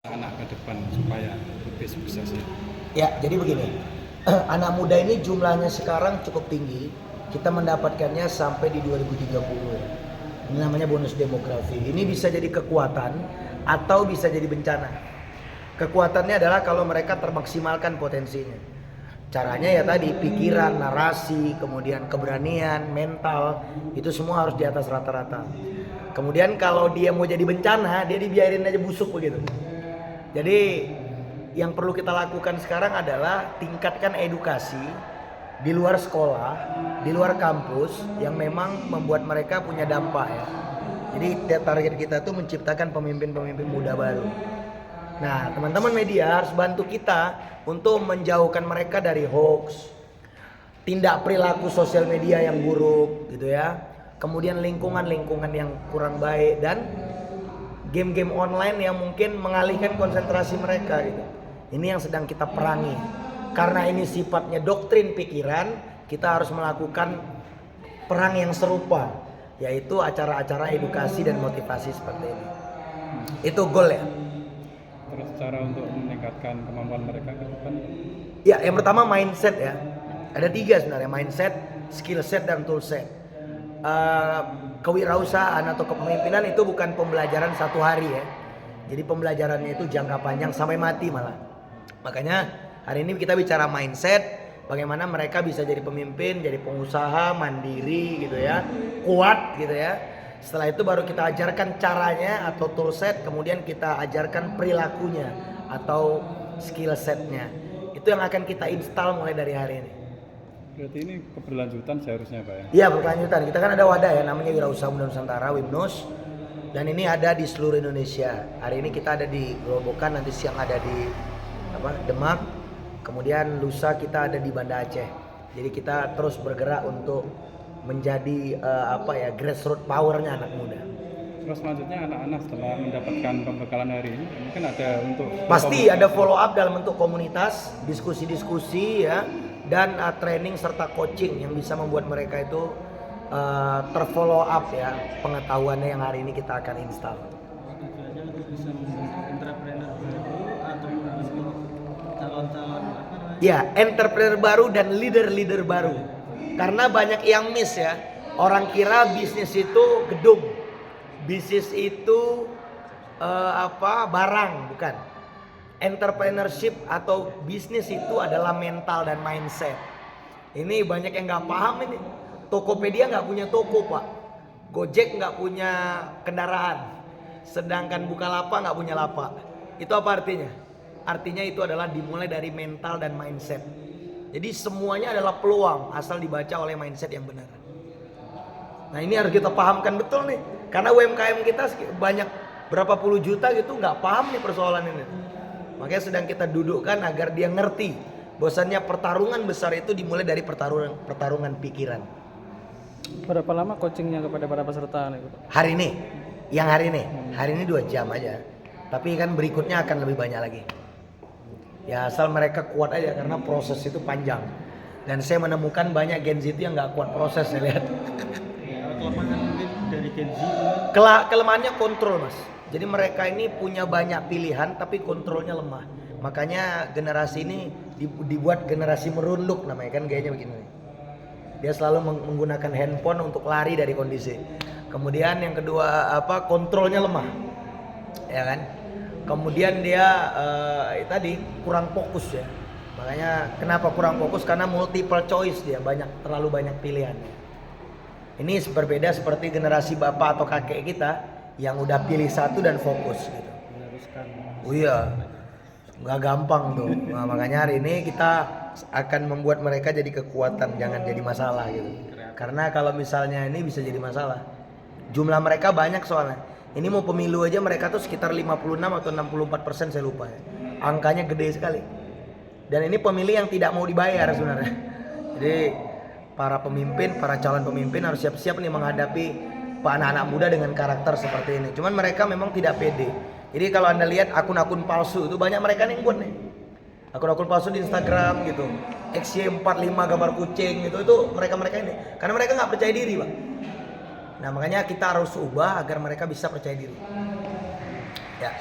anak ke depan supaya lebih sukses ya? Ya, jadi begini, anak muda ini jumlahnya sekarang cukup tinggi. Kita mendapatkannya sampai di 2030. Ini namanya bonus demografi. Ini bisa jadi kekuatan atau bisa jadi bencana. Kekuatannya adalah kalau mereka termaksimalkan potensinya. Caranya ya tadi, pikiran, narasi, kemudian keberanian, mental, itu semua harus di atas rata-rata. Kemudian kalau dia mau jadi bencana, dia dibiarin aja busuk begitu. Jadi yang perlu kita lakukan sekarang adalah tingkatkan edukasi di luar sekolah, di luar kampus yang memang membuat mereka punya dampak ya. Jadi target kita tuh menciptakan pemimpin-pemimpin muda baru. Nah, teman-teman media harus bantu kita untuk menjauhkan mereka dari hoax, tindak perilaku sosial media yang buruk gitu ya. Kemudian lingkungan-lingkungan yang kurang baik dan game-game online yang mungkin mengalihkan konsentrasi mereka gitu. Ini yang sedang kita perangi. Karena ini sifatnya doktrin pikiran, kita harus melakukan perang yang serupa, yaitu acara-acara edukasi dan motivasi seperti ini. Itu goal ya. Terus cara untuk meningkatkan kemampuan mereka ke depan? Ya, yang pertama mindset ya. Ada 3 sebenarnya, mindset, skill set, dan tool set. Kewirausahaan atau kepemimpinan itu bukan pembelajaran satu hari ya. Jadi pembelajarannya itu jangka panjang sampai mati malah. Makanya hari ini kita bicara mindset, bagaimana mereka bisa jadi pemimpin, jadi pengusaha, mandiri gitu ya, kuat gitu ya. Setelah itu baru kita ajarkan caranya atau tool set, kemudian kita ajarkan perilakunya atau skill setnya. Itu yang akan kita install mulai dari hari ini. Berarti ini keberlanjutan seharusnya Pak ya? Iya, berkelanjutan. Kita kan ada wadah ya, namanya Wirausaha Muda Nusantara, WIMNUS. Dan ini ada di seluruh Indonesia. Hari ini kita ada di Gerobokan, nanti siang ada di Demak. Kemudian lusa kita ada di Banda Aceh. Jadi kita terus bergerak untuk menjadi grassroots powernya anak muda. Terus selanjutnya anak-anak setelah mendapatkan pembekalan hari ini mungkin ada untuk pasti ada follow up dalam bentuk komunitas, diskusi-diskusi ya, dan training serta coaching yang bisa membuat mereka itu terfollow up ya pengetahuannya yang hari ini kita akan install. Tujuannya untuk bisa membentuk entrepreneur baru atau calon-calon Ya, entrepreneur baru dan leader-leader baru. Karena banyak yang miss ya. Orang kira bisnis itu gedung. Bisnis itu barang, bukan. Entrepreneurship atau bisnis itu adalah mental dan mindset. Ini banyak yang nggak paham ini. Tokopedia nggak punya toko Pak. Gojek nggak punya kendaraan. Sedangkan Bukalapak nggak punya lapak. Itu apa artinya? Artinya itu adalah dimulai dari mental dan mindset. Jadi semuanya adalah peluang asal dibaca oleh mindset yang benar. Nah ini harus kita pahamkan betul nih. Karena UMKM kita banyak berapa puluh juta gitu nggak paham nih persoalan ini. Makanya sedang kita dudukkan agar dia ngerti bahwasannya pertarungan besar itu dimulai dari pertarungan pikiran. Berapa lama coachingnya kepada para peserta nih? Hari ini 2 jam aja. Tapi kan berikutnya akan lebih banyak lagi. Ya asal mereka kuat aja karena proses itu panjang. Dan saya menemukan banyak Gen Z itu yang nggak kuat proses saya lihat. Kelemahan mungkin dari Gen Z. Kelemahannya kontrol mas. Jadi mereka ini punya banyak pilihan tapi kontrolnya lemah. Makanya generasi ini dibuat generasi merunduk namanya kan gayanya begini. Dia selalu menggunakan handphone untuk lari dari kondisi. Kemudian yang kedua kontrolnya lemah, ya kan? Kemudian dia tadi kurang fokus ya. Makanya kenapa kurang fokus? Karena multiple choice dia terlalu banyak pilihan. Ini berbeda seperti generasi bapak atau kakek kita yang udah pilih satu dan fokus gitu. Oh iya, nggak gampang tuh. Nah, makanya hari ini kita akan membuat mereka jadi kekuatan, jangan jadi masalah gitu. Karena kalau misalnya ini bisa jadi masalah. Jumlah mereka banyak soalnya. Ini mau pemilu aja mereka tuh sekitar 56 atau 64% saya lupa ya. Angkanya gede sekali. Dan ini pemilih yang tidak mau dibayar sebenarnya. Jadi para pemimpin, para calon pemimpin harus siap-siap nih menghadapi anak-anak muda dengan karakter seperti ini. Cuman mereka memang tidak pede. Jadi kalau Anda lihat akun-akun palsu itu banyak mereka nih yang buat nih. Akun-akun palsu di Instagram gitu. XY45 gambar kucing gitu, itu mereka-mereka ini. Karena mereka nggak percaya diri Pak. Nah makanya kita harus ubah agar mereka bisa percaya diri. Ya.